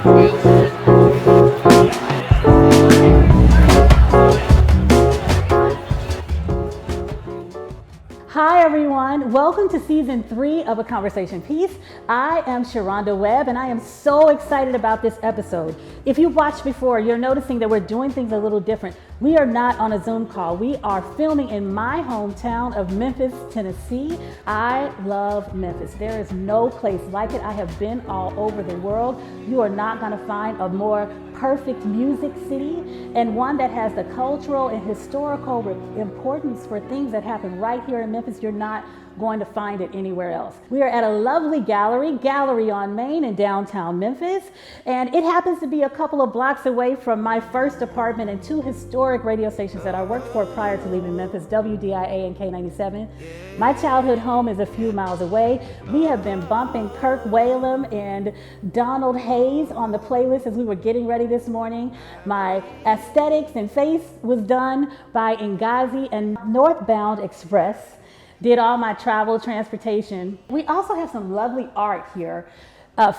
Hi everyone, welcome to season 3 of A Conversation Piece. I am Sharonda Webb and I am so excited about this episode. If you've watched before, you're noticing that we're doing things a little different. We are not on a Zoom call. We are filming in my hometown of Memphis, Tennessee. I love Memphis. There is no place like it. I have been all over the world. You are not going to find a more perfect music city and one that has the cultural and historical importance for things that happen right here in Memphis. You're not going to find it anywhere else. We are at a lovely gallery on Main in downtown Memphis, and it happens to be a couple of blocks away from my first apartment and 2 historic radio stations that I worked for prior to leaving Memphis, WDIA and K97. My childhood home is a few miles away. We have been bumping Kirk Whalum and Donald Hayes on the playlist as we were getting ready this morning. My aesthetics and face was done by Ngazi and Northbound Express. Did all my travel, transportation. We also have some lovely art here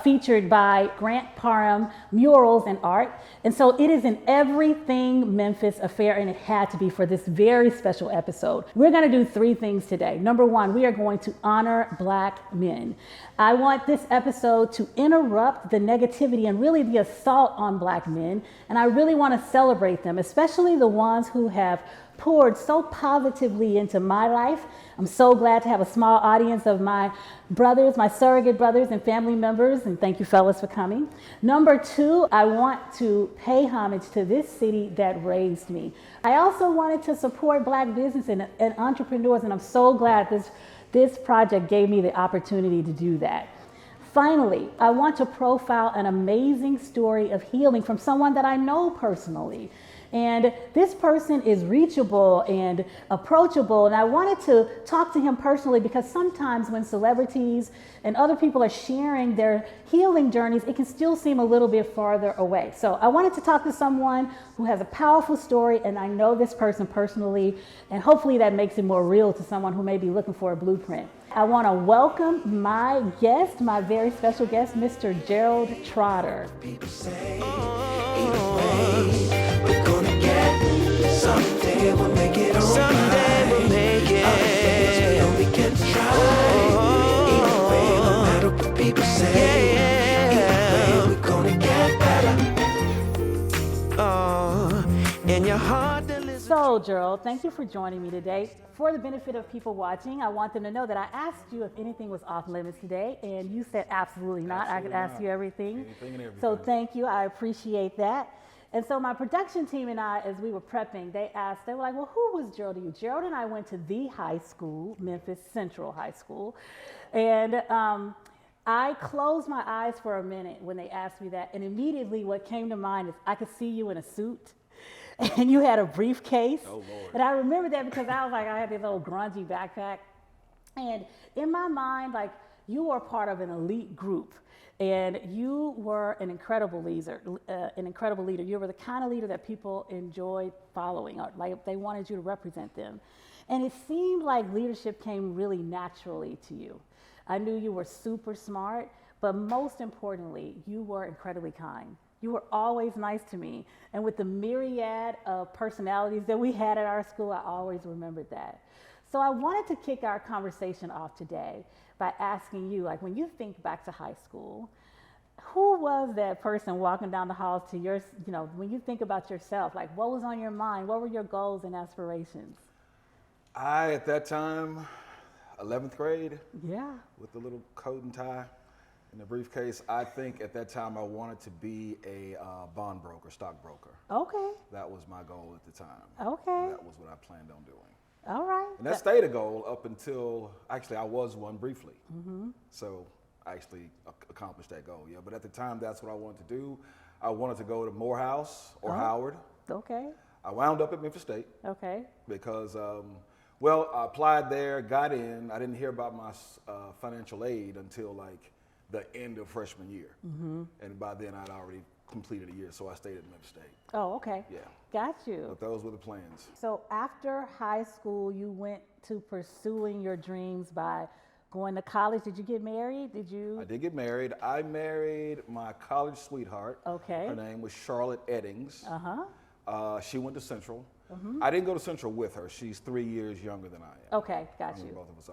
featured by Grant Parham Murals and Art. And so it is an everything Memphis affair, and it had to be for this very special episode. We're gonna do 3 things today. Number 1, we are going to honor Black men. I want this episode to interrupt the negativity and really the assault on Black men. And I really wanna celebrate them, especially the ones who have poured so positively into my life. I'm so glad to have a small audience of my brothers, my surrogate brothers and family members, and thank you fellas for coming. Number 2, I want to pay homage to this city that raised me. I also wanted to support Black business and entrepreneurs, and I'm so glad this project gave me the opportunity to do that. Finally, I want to profile an amazing story of healing from someone that I know personally. And this person is reachable and approachable, and I wanted to talk to him personally because sometimes when celebrities and other people are sharing their healing journeys, it can still seem a little bit farther away. So I wanted to talk to someone who has a powerful story, and I know this person personally, and hopefully that makes it more real to someone who may be looking for a blueprint. I want to welcome my guest, my very special guest, Mr. Jerald Trotter. Someday we'll make it all Someday we'll make it. We only can try. Either way, no matter what people say. Either way, we're gonna get better. In your heart there lives. So, Jerald, thank you for joining me today. For the benefit of people watching, I want them to know that I asked you if anything was off limits today, and you said absolutely not. I could ask you everything. Anything and everything. So thank you. I appreciate that. And so my production team and I, as we were prepping, they were like, well, who was Jerald to you? Jerald and I went to the high school, Memphis Central High School. And I closed my eyes for a minute when they asked me that. And immediately what came to mind is I could see you in a suit and you had a briefcase. Oh, Lord. And I remember that because I was like, I had this old grungy backpack. And in my mind, like, you were part of an elite group. And you were an incredible leader. You were the kind of leader that people enjoyed following, or like they wanted you to represent them. And it seemed like leadership came really naturally to you. I knew you were super smart, but most importantly, you were incredibly kind. You were always nice to me. And with the myriad of personalities that we had at our school, I always remembered that. So I wanted to kick our conversation off today by asking you, like, when you think back to high school, who was that person walking down the halls to your, when you think about yourself, like, what was on your mind? What were your goals and aspirations? At that time, 11th grade, Yeah. with the little coat and tie and the briefcase, I think at that time I wanted to be a bond broker, stockbroker. Okay. That was my goal at the time. Okay. That was what I planned on doing. All right. And that stayed a goal up until, actually, I was one briefly. Mm-hmm. So I actually accomplished that goal, yeah. But at the time, that's what I wanted to do. I wanted to go to Morehouse or Howard. Okay. I wound up at Memphis State. Okay. Because, I applied there, got in. I didn't hear about my financial aid until like the end of freshman year. Mm-hmm. And by then, I'd already completed a year, so I stayed at Memphis State. Oh, okay. Yeah. Got you. But those were the plans. So after high school, you went to pursuing your dreams by Going to college, did you get married? Did you? I did get married. I married my college sweetheart. Okay. Her name was Charlotte Eddings. She went to Central. I didn't go to Central with her. She's 3 years younger than I am. Okay, got you. Both of us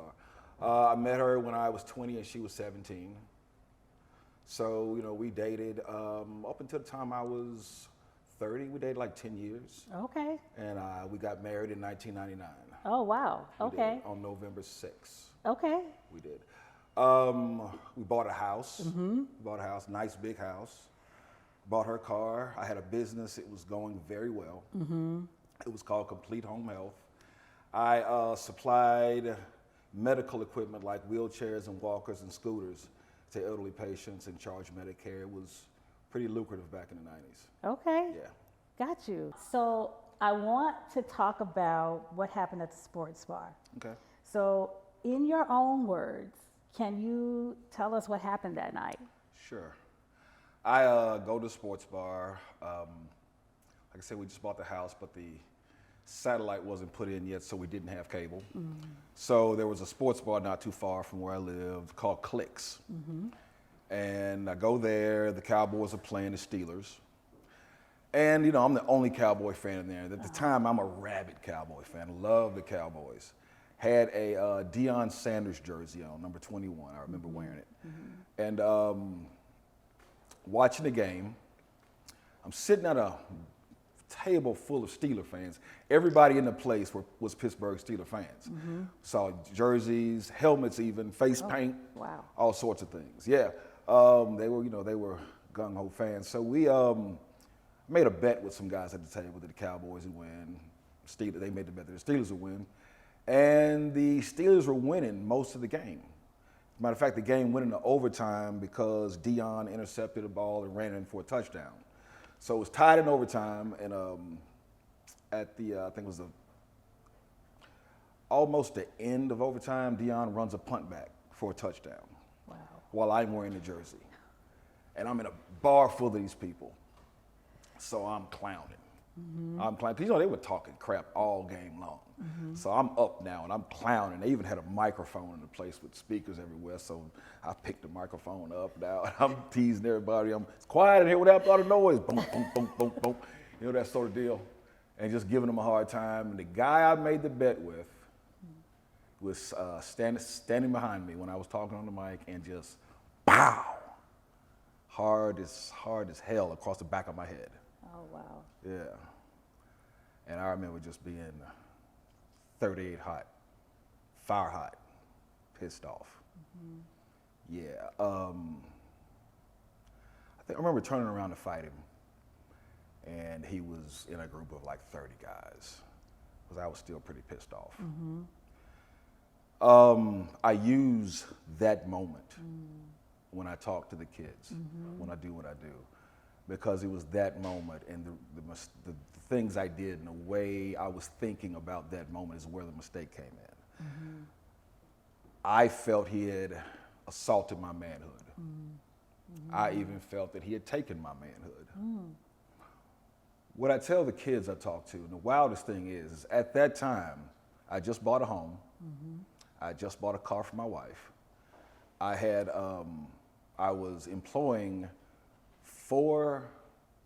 are. I met her when I was 20 and she was 17. So, you know, we dated up until the time I was 30. We dated like 10 years. Okay. And we got married in 1999. Oh, wow. Okay. On November 6th. Okay. We did. We bought a house. Bought a house, nice big house. Bought her car. I had a business. It was going very well. It was called Complete Home Health. I supplied medical equipment like wheelchairs and walkers and scooters to elderly patients and charged Medicare. It was pretty lucrative back in the 90s. Okay. Yeah. Got you. So I want to talk about what happened at the sports bar. Okay. So in your own words, can you tell us what happened that night? Sure. I go to the sports bar. Like I said, we just bought the house, but the satellite wasn't put in yet, so we didn't have cable. So there was a sports bar not too far from where I lived called Clicks. And I go there, the Cowboys are playing the Steelers. And, you know, I'm the only Cowboy fan in there. At the time, I'm a rabid Cowboy fan. Love the Cowboys. Had a Deion Sanders jersey on, number 21. I remember wearing it. And watching the game, I'm sitting at a table full of Steeler fans. Everybody in the place was Pittsburgh Steeler fans. Saw jerseys, helmets even, face paint, wow. all sorts of things. Yeah, they were gung-ho fans. So we made a bet with some guys at the table that the Cowboys would win. They made the bet that the Steelers would win. And the Steelers were winning most of the game. Matter of fact, the game went into overtime because Deion intercepted a ball and ran in for a touchdown. So it was tied in overtime, and at the I think it was almost the end of overtime, Deion runs a punt back for a touchdown. Wow. While I'm wearing the jersey, and I'm in a bar full of these people, so I'm clowning. I'm clowning, 'cause you know they were talking crap all game long. So I'm up now and I'm clowning. They even had a microphone in the place with speakers everywhere. So I picked the microphone up now and I'm teasing everybody. It's quiet in here without all the noise. Boom, boom, boom, boom, boom. You know, that sort of deal. And just giving them a hard time. And the guy I made the bet with was standing behind me when I was talking on the mic and just pow, hard as hell across the back of my head. Oh, wow. Yeah. And I remember just being 38 hot, fire hot, pissed off. Yeah. I remember turning around to fight him, and he was in a group of like 30 guys, because I was still pretty pissed off. I use that moment when I talk to the kids, when I do what I do, because it was that moment and the things I did and the way I was thinking about that moment is where the mistake came in. I felt he had assaulted my manhood. I even felt that he had taken my manhood. What I tell the kids I talk to, and the wildest thing is at that time, I just bought a home. I just bought a car for my wife. I was employing 4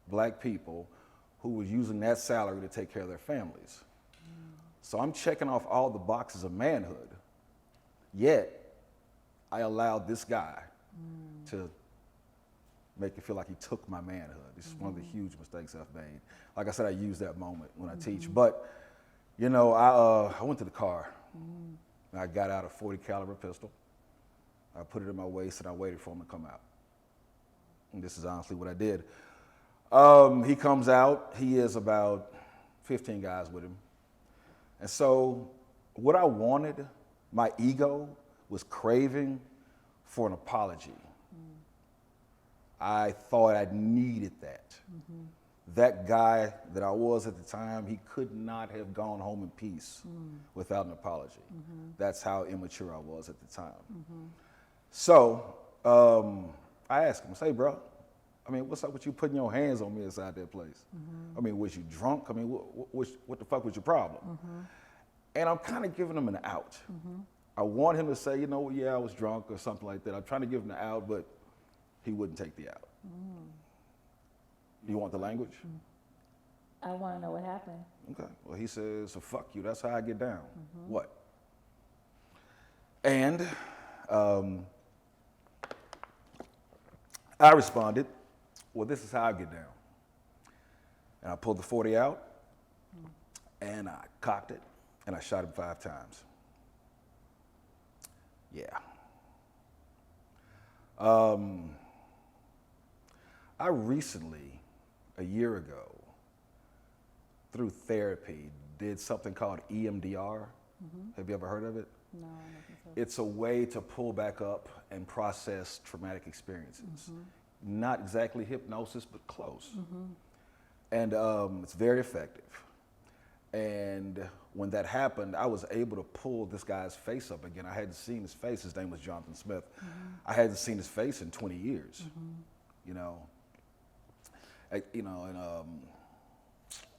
black people who was using that salary to take care of their families. So I'm checking off all the boxes of manhood, yet I allowed this guy to make it feel like he took my manhood. This is one of the huge mistakes I've made. Like I said, I use that moment when I teach, but you know, I went to the car and I got out a 40 caliber pistol. I put it in my waist and I waited for him to come out. And this is honestly what I did. He comes out, he is about 15 guys with him. And so what I wanted, my ego was craving for an apology. I thought I needed that. That guy that I was at the time, he could not have gone home in peace without an apology. That's how immature I was at the time. So I asked him, say, bro, I mean, what's up with you putting your hands on me inside that place? I mean, was you drunk? I mean, what the fuck was your problem? And I'm kind of giving him an out. I want him to say, you know, yeah, I was drunk or something like that. I'm trying to give him the out, but he wouldn't take the out. You want the language? I want to know what happened. Okay. Well, he says, so fuck you. That's how I get down. What? And I responded, well, this is how I get down. And I pulled the 40 out, and I cocked it, and I shot him 5 times. Yeah. I recently, a year ago, through therapy, did something called EMDR. Have you ever heard of it? No, I don't think so. It's a way to pull back up and process traumatic experiences. Not exactly hypnosis, but close. And it's very effective. And when that happened, I was able to pull this guy's face up again. I hadn't seen his face. His name was Jonathan Smith. I hadn't seen his face in 20 years. You know, and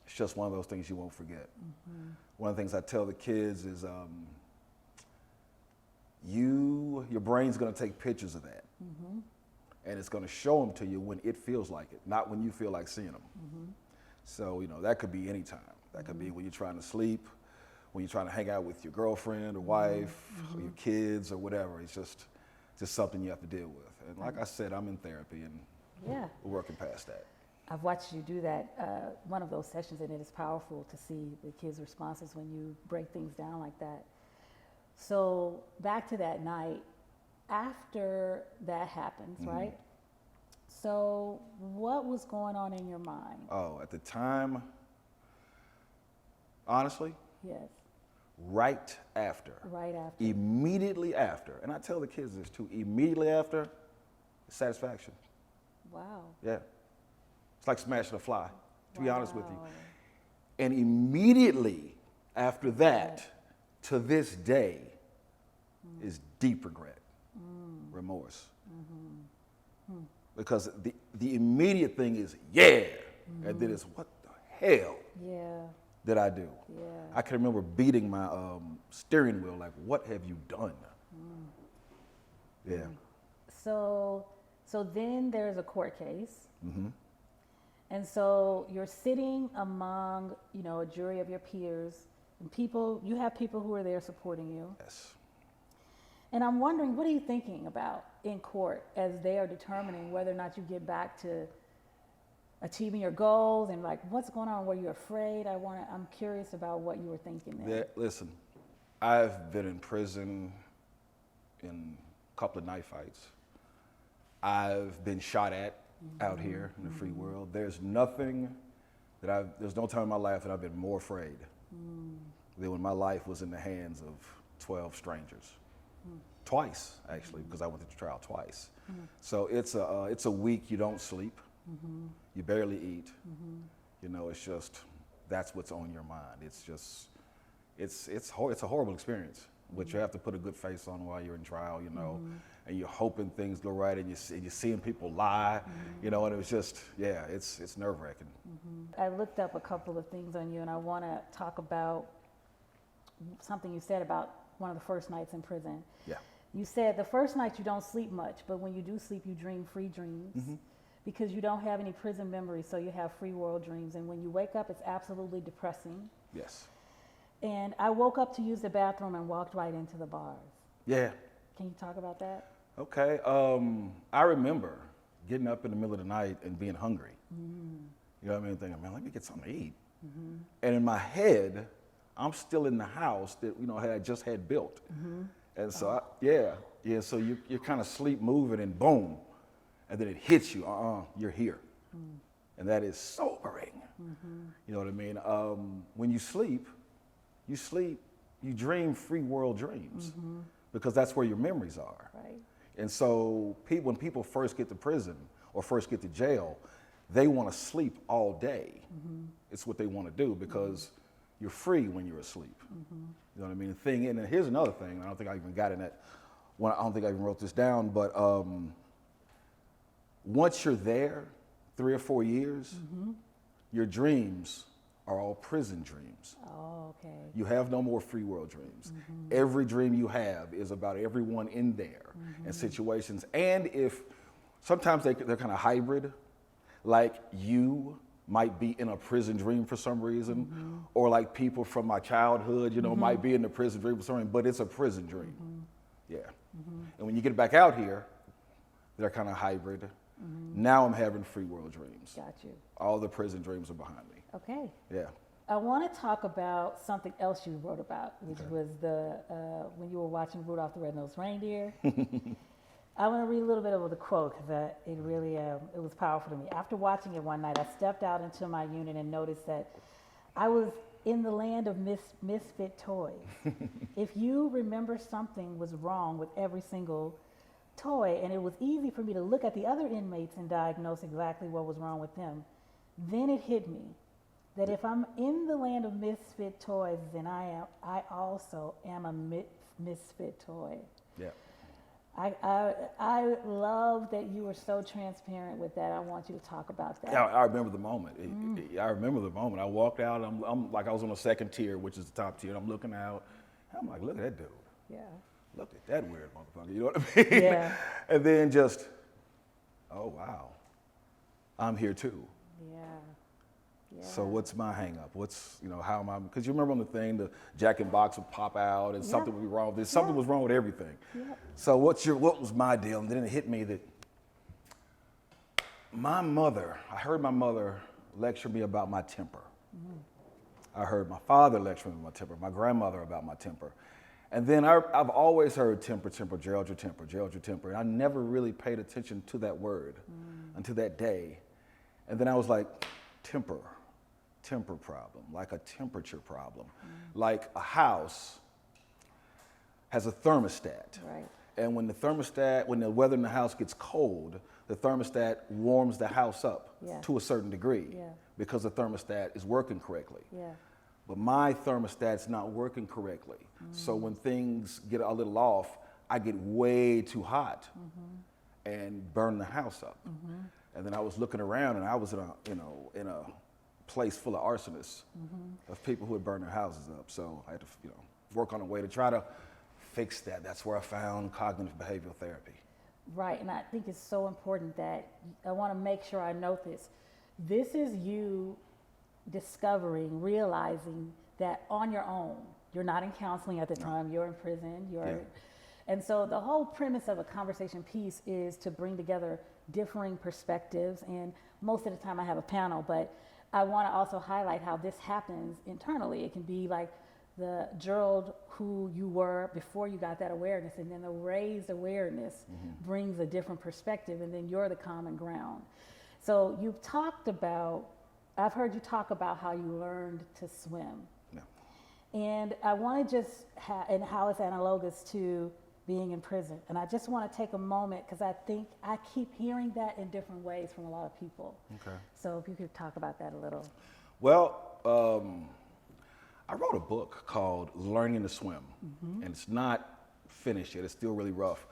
it's just one of those things you won't forget. One of the things I tell the kids is, your brain's going to take pictures of that, and it's going to show them to you when it feels like it, not when you feel like seeing them. So, you know, that could be any time. That could be when you're trying to sleep, when you're trying to hang out with your girlfriend or wife or your kids or whatever. It's just something you have to deal with. And like I said, I'm in therapy, and we're working past that. I've watched you do that, one of those sessions, and it is powerful to see the kids' responses when you break things down like that. So back to that night, after that happens, right? So what was going on in your mind? Oh, at the time, honestly, Yes, right after. right after. Immediately after, and I tell the kids this too, immediately after, satisfaction. Wow. Yeah. It's like smashing a fly, to be honest with you. Wow. And immediately after that, to this day, is deep regret, remorse. Because the immediate thing is, yeah, and then it's, what the hell Yeah, did I do? yeah. I can remember beating my steering wheel, like, what have you done? Yeah. So then there's a court case. And so you're sitting among, you know, a jury of your peers, and you have people who are there supporting you. Yes. And I'm wondering, what are you thinking about in court as they are determining whether or not you get back to achieving your goals, and like, what's going on? Were you afraid? I'm curious about what you were thinking there. Yeah, listen, I've been in prison in a couple of knife fights. I've been shot at out here in the free world. There's nothing there's no time in my life that I've been more afraid than when my life was in the hands of 12 strangers. Twice, actually, because I went to trial twice. So it's a week you don't sleep, you barely eat. You know, it's just, that's what's on your mind. It's just, it's a horrible experience, but you have to put a good face on while you're in trial, you know, and you're hoping things go right, and you're seeing people lie, you know, and it was just, yeah, it's nerve-wracking. I looked up a couple of things on you, and I want to talk about something you said about one of the first nights in prison. Yeah. You said the first night you don't sleep much, but when you do sleep, you dream free dreams because you don't have any prison memories, so you have free world dreams. And when you wake up, it's absolutely depressing. Yes. And I woke up to use the bathroom and walked right into the bars. Yeah. Can you talk about that? Okay. I remember getting up in the middle of the night and being hungry. You know what I mean? Thinking, man, let me get something to eat. And in my head, I'm still in the house that, you know, I just had built. And so, so you're kind of sleep moving, and boom, and then it hits you, you're here. And that is sobering. You know what I mean? When you sleep, you dream free world dreams because that's where your memories are. Right. And so when people first get to prison or first get to jail, they want to sleep all day. It's what they want to do because you're free when you're asleep. You know what I mean? And here's another thing. I don't think I even got in that one. I don't think I even wrote this down. But once you're there, 3 or 4 years, your dreams are all prison dreams. Oh, okay. You have no more free world dreams. Every dream you have is about everyone in there and situations. And if sometimes they're kind of hybrid, like you might be in a prison dream for some reason, or like people from my childhood, you know, might be in a prison dream for some reason, but it's a prison dream. Yeah. And when you get back out here, they're kind of hybrid. Now I'm having free world dreams. Got you. All the prison dreams are behind me. Okay. Yeah. I want to talk about something else you wrote about, which was the when you were watching Rudolph the Red-Nosed Reindeer. I want to read a little bit of the quote because it really it was powerful to me. After watching it one night, I stepped out into my unit and noticed that I was in the land of misfit toys. If you remember, something was wrong with every single toy, and it was easy for me to look at the other inmates and diagnose exactly what was wrong with them. Then it hit me that if I'm in the land of misfit toys, then I also am a misfit toy. Yeah. I love that you were so transparent with that. I want you to talk about that. Yeah, I remember the moment. I remember the moment. I walked out. I'm like, I was on the second tier, which is the top tier. And I'm looking out. I'm like, look at that dude. Yeah. Look at that weird motherfucker. You know what I mean? Yeah. And then just, oh wow, I'm here too. Yeah. Yeah. So what's my hang up? What's, you know, how am I? Because you remember on the thing, the Jack in Box would pop out and something would be wrong with this. Something was wrong with everything. Yeah. So what was my deal? And then it hit me that my mother, I heard my mother lecture me about my temper. I heard my father lecture me about my temper, my grandmother about my temper. And then I've always heard temper, Jerald, your temper, Jerald, your temper. And I never really paid attention to that word until that day. And then I was like, temper problem, like a temperature problem. Like a house has a thermostat. Right. And when the weather in the house gets cold, the thermostat warms the house up to a certain degree because the thermostat is working correctly. Yeah. But my thermostat's not working correctly. So when things get a little off, I get way too hot and burn the house up. And then I was looking around and I was in a place full of arsonists, of people who had burned their houses up. So I had to, work on a way to try to fix that. That's where I found cognitive behavioral therapy. Right, and I think it's so important that I want to make sure I note this. This is you discovering, realizing that on your own, you're not in counseling at the time, you're in prison, and so the whole premise of a conversation piece is to bring together differing perspectives, and most of the time I have a panel, but I want to also highlight how this happens internally. It can be like the Jerald who you were before you got that awareness, and then the raised awareness brings a different perspective, and then you're the common ground. So you've talked about, I've heard you talk about how you learned to swim. Yeah. And I want to just, and how it's analogous to being in prison. And I just want to take a moment because I think I keep hearing that in different ways from a lot of people. Okay. So if you could talk about that a little. Well, I wrote a book called Learning to Swim, and it's not finished yet. It's still really rough.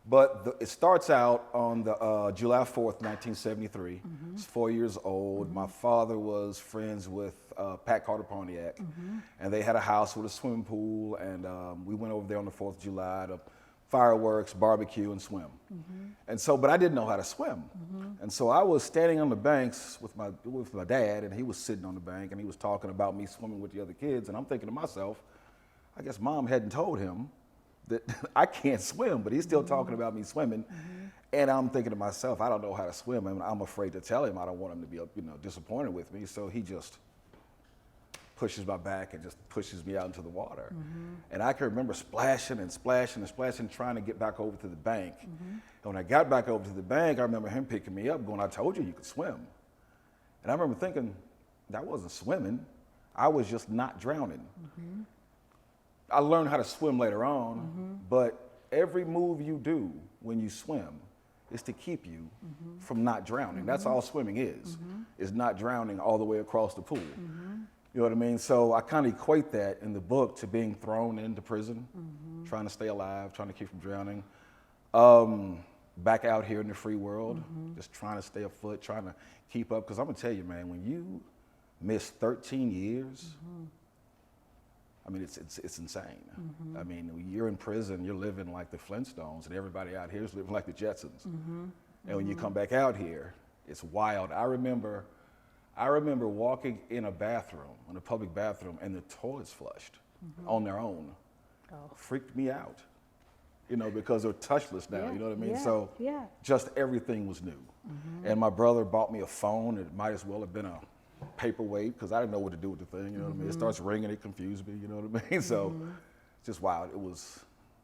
But it starts out on the July 4th, 1973. It's 4 years old. My father was friends with Pat Carter Pontiac, and they had a house with a swimming pool, and we went over there on the 4th of July to fireworks, barbecue, and swim. And so, but I didn't know how to swim. And so I was standing on the banks with my dad, and he was sitting on the bank, and he was talking about me swimming with the other kids, and I'm thinking to myself, I guess Mom hadn't told him that I can't swim, but he's still talking about me swimming. And I'm thinking to myself, I don't know how to swim, and I'm afraid to tell him. I don't want him to be, disappointed with me. So he just pushes my back and just pushes me out into the water. And I can remember splashing and splashing and splashing, trying to get back over to the bank. And when I got back over to the bank, I remember him picking me up, going, I told you could swim. And I remember thinking, that wasn't swimming. I was just not drowning. I learned how to swim later on, but every move you do when you swim is to keep you from not drowning. That's all swimming is not drowning all the way across the pool. You know what I mean? So I kind of equate that in the book to being thrown into prison, trying to stay alive, trying to keep from drowning. Back out here in the free world, just trying to stay afoot, trying to keep up. Because I'm going to tell you, man, when you missed 13 years. I mean, it's insane. I mean, you're in prison, you're living like the Flintstones, and everybody out here is living like the Jetsons. And when you come back out here, it's wild. I remember walking in a bathroom, in a public bathroom, and the toilets flushed on their own. Freaked me out, you know, because they're touchless now, you know what I mean? So just everything was new. And my brother bought me a phone. It might as well have been a paperweight, because I didn't know what to do with the thing, you know what I mean? It starts ringing, it confused me, you know what I mean? So just wild.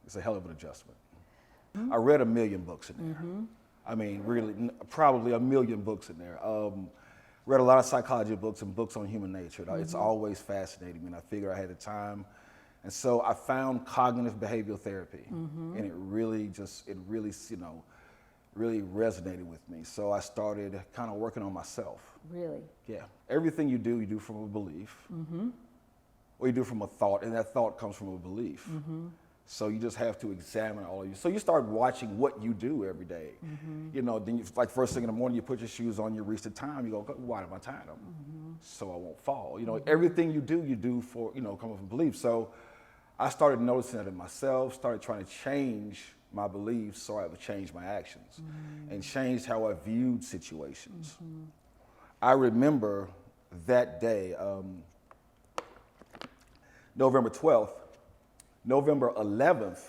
It's a hell of an adjustment. I read 1 million books in there. I mean, really, probably 1 million books in there. Read a lot of psychology books and books on human nature. It's always fascinating me, and I figured I had the time. And so I found cognitive behavioral therapy, and it really, you know, really resonated with me. So I started kind of working on myself. Really? Yeah. Everything you do from a belief, or you do from a thought, and that thought comes from a belief. So you just have to examine all of you. So you start watching what you do every day. You know, then like first thing in the morning, you put your shoes on, you reach the time, you go, why am I tying them? So I won't fall. You know, everything you do for, you know, coming from belief. So I started noticing that in myself, started trying to change my beliefs so I would change my actions and change how I viewed situations. I remember that day, November 12th, November 11th,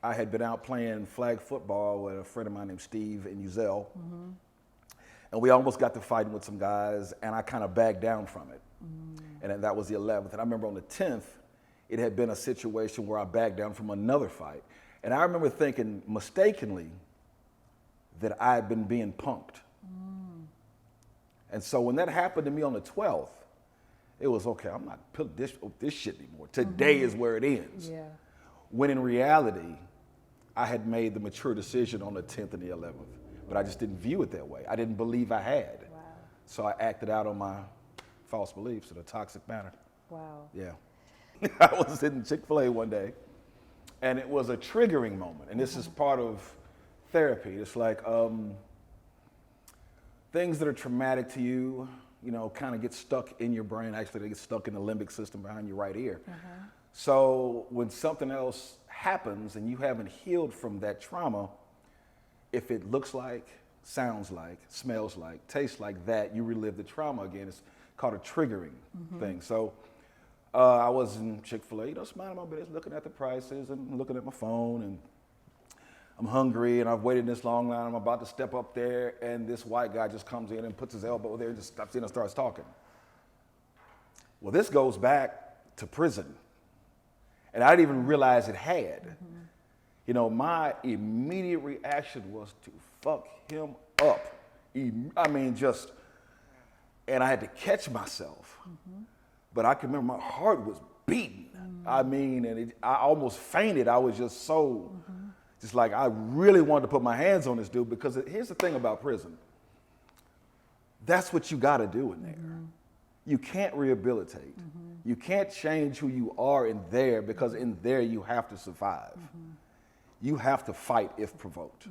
I had been out playing flag football with a friend of mine named Steve in Uzel. And we almost got to fighting with some guys, and I kind of backed down from it. And that was the 11th. And I remember on the 10th, it had been a situation where I backed down from another fight. And I remember thinking mistakenly that I had been being punked. And so when that happened to me on the 12th, it was, okay, I'm not putting this shit anymore. Today is where it ends. When in reality, I had made the mature decision on the 10th and the 11th, but I just didn't view it that way. I didn't believe I had. So I acted out on my false beliefs in a toxic manner. Yeah. I was in Chick-fil-A one day, and it was a triggering moment. And this is part of therapy. It's like things that are traumatic to you, you know, kind of get stuck in your brain. Actually, they get stuck in the limbic system behind your right ear. So when something else happens and you haven't healed from that trauma, if it looks like, sounds like, smells like, tastes like that, you relive the trauma again. It's called a triggering thing. So I was in Chick-fil-A, you know, minding my business, looking at the prices and looking at my phone, and I'm hungry and I've waited in this long line. I'm about to step up there, and this white guy just comes in and puts his elbow there and just stops in and starts talking. Well, this goes back to prison, and I didn't even realize it had. You know, my immediate reaction was to fuck him up. I mean, just, and I had to catch myself. But I can remember my heart was beating. I mean, and I almost fainted. I was just so, just like, I really wanted to put my hands on this dude, because here's the thing about prison. That's what you got to do in there. You can't rehabilitate. You can't change who you are in there, because in there you have to survive. You have to fight if provoked.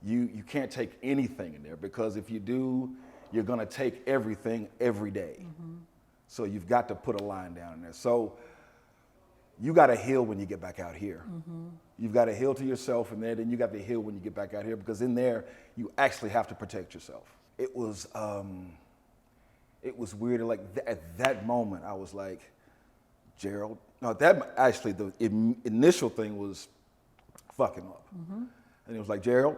You can't take anything in there, because if you do, you're going to take everything every day. So you've got to put a line down in there. So you got to heal when you get back out here. You've got to heal to yourself in there, then you got to heal when you get back out here, because in there you actually have to protect yourself. It was weird. Like at that moment, I was like, Jerald. No, that actually the initial thing was fucking up, and it was like, Jerald,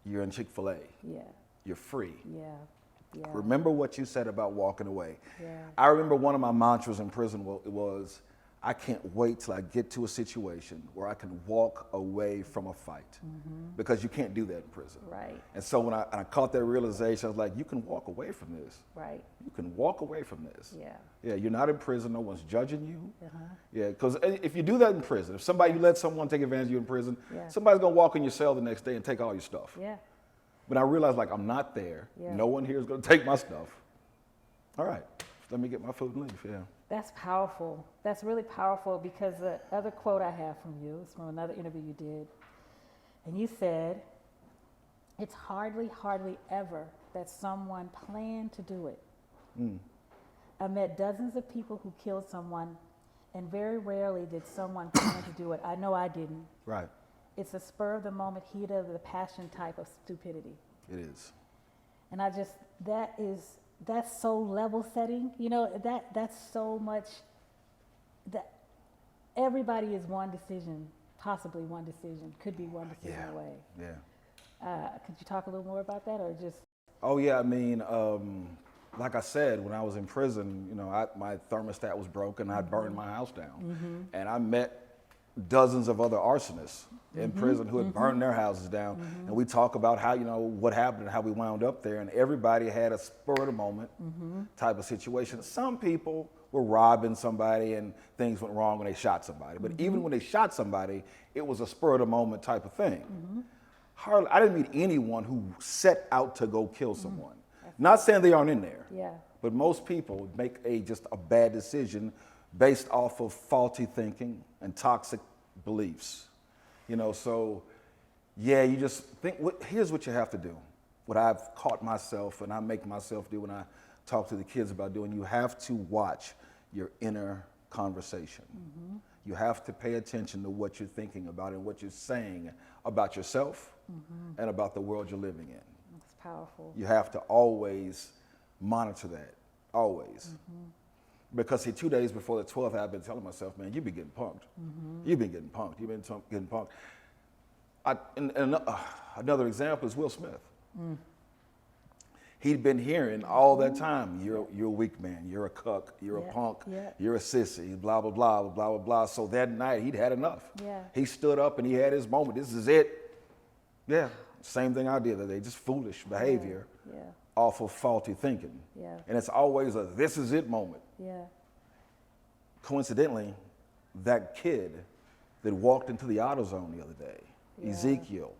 you're in Chick-fil-A. You're free. Remember what you said about walking away. I remember one of my mantras in prison was, I can't wait till I get to a situation where I can walk away from a fight, because you can't do that in prison. And so when I caught that realization, I was like, you can walk away from this. You can walk away from this. Yeah, you're not in prison. No one's judging you. Yeah, because if you do that in prison, if you let someone take advantage of you in prison, somebody's gonna walk in your cell the next day and take all your stuff. But I realized, like, I'm not there. No one here is going to take my stuff. All right, let me get my food and leave. That's powerful. That's really powerful, because the other quote I have from you is from another interview you did. And you said, it's hardly ever that someone planned to do it. I met dozens of people who killed someone, and very rarely did someone plan to do it. I know I didn't. Right. It's a spur of the moment, heat of the passion type of stupidity. It is. And that's so level setting. You know, that's so much, that everybody is one decision, possibly one decision, could be one decision away. Yeah. Could you talk a little more about that, or just? Oh yeah, I mean, like I said, when I was in prison, you know, my thermostat was broken. I burned my house down, and I met dozens of other arsonists in prison who had burned their houses down. And we talk about how, you know, what happened and how we wound up there. And everybody had a spur of the moment type of situation. Some people were robbing somebody and things went wrong when they shot somebody. But even when they shot somebody, it was a spur of the moment type of thing. Hardly, I didn't meet anyone who set out to go kill someone. Not saying they aren't in there, but most people make just a bad decision based off of faulty thinking and toxic beliefs. You know, so yeah, you just think, here's what you have to do. What I've caught myself and I make myself do when I talk to the kids about doing, you have to watch your inner conversation. You have to pay attention to what you're thinking about and what you're saying about yourself and about the world you're living in. That's powerful. You have to always monitor that, always. Because see, 2 days before the 12th, I've been telling myself, man, you've been getting punked. You've been getting punked. You've been getting punked. Another example is Will Smith. He'd been hearing all that time, you're a weak man, you're a cuck, you're a punk, you're a sissy, blah, blah, blah, blah, blah, blah. So that night, he'd had enough. He stood up and he had his moment. This is it. Yeah, same thing I did that day, just foolish behavior off of faulty thinking. And it's always a this is it moment. Coincidentally, that kid that walked into the AutoZone the other day, Ezekiel,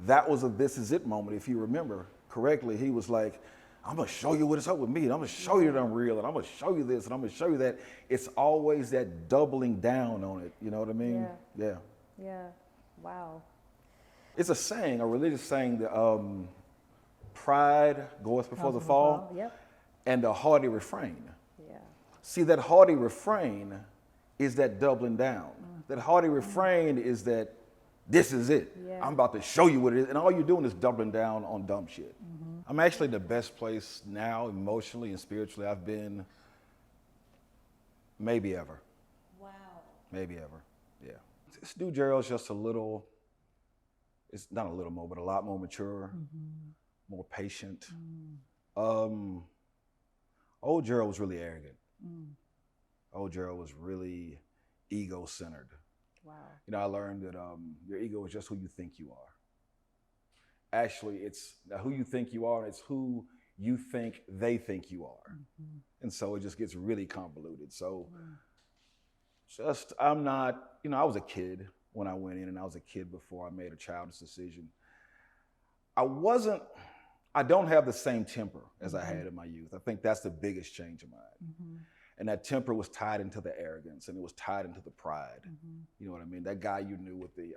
that was a this is it moment. If you remember correctly, he was like, I'm gonna show you what it's up with me, and I'm gonna show you that I'm real, and I'm gonna show you this, and I'm gonna show you that. It's always that doubling down on it, you know what I mean? Yeah, wow. It's a saying, a religious saying that pride goeth before the fall, and a haughty refrain. See, that haughty refrain is that doubling down. That haughty refrain is that this is it. I'm about to show you what it is. And all you're doing is doubling down on dumb shit. I'm actually in the best place now, emotionally and spiritually, I've been maybe ever. Wow. Maybe ever, yeah. This new Jerald's just a little, it's not a little more, but a lot more mature, more patient. Old Jerald was really arrogant. Old Jerald was really ego-centered. Wow. You know, I learned that your ego is just who you think you are. Actually, it's who you think you are, and it's who you think they think you are. And so it just gets really convoluted. So I'm not, you know, I was a kid when I went in, and I was a kid before I made a childish decision. I don't have the same temper as I had in my youth. I think that's the biggest change of mine. And that temper was tied into the arrogance, and it was tied into the pride. You know what I mean? That guy you knew with the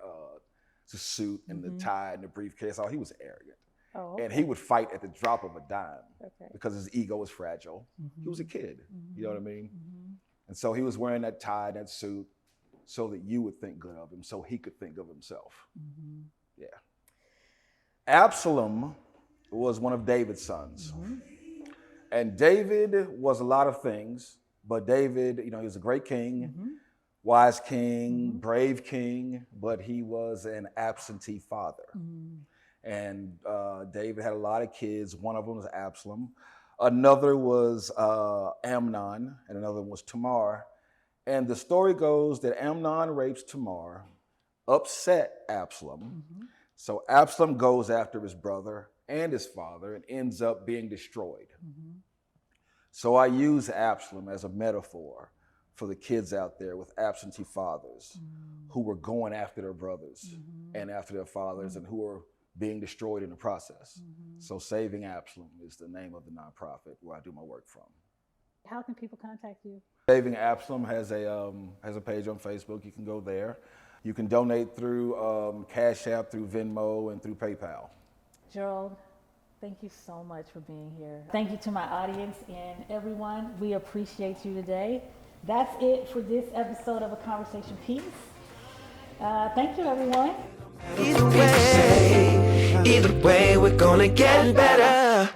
suit and the tie and the briefcase, he was arrogant. And he would fight at the drop of a dime because his ego was fragile. He was a kid, you know what I mean? And so he was wearing that tie and that suit so that you would think good of him, so he could think of himself. Yeah. Absalom was one of David's sons. And David was a lot of things, but David, you know, he was a great king, wise king, brave king, but he was an absentee father. And David had a lot of kids. One of them was Absalom. Another was Amnon, and another one was Tamar. And the story goes that Amnon rapes Tamar, upset Absalom. So Absalom goes after his brother and his father and ends up being destroyed. So I use Absalom as a metaphor for the kids out there with absentee fathers who were going after their brothers and after their fathers and who were being destroyed in the process. So Saving Absalom is the name of the nonprofit where I do my work from. How can people contact you? Saving Absalom has a page on Facebook. You can go there. You can donate through Cash App, through Venmo, and through PayPal. Jerald, Thank you so much for being here. Thank you to my audience and everyone. We appreciate you today. That's it for this episode of A Conversation Piece. Thank you, everyone. Either way, we're gonna get better.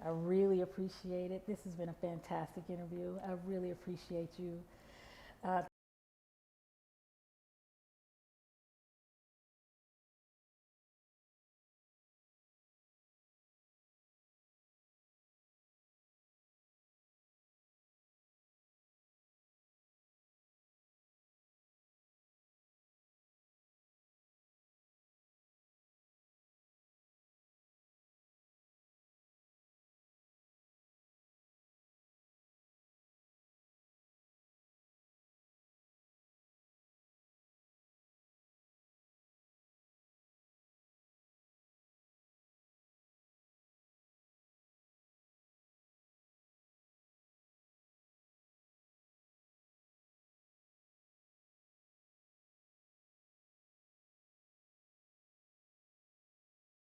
I really appreciate it. This has been a fantastic interview. I really appreciate you.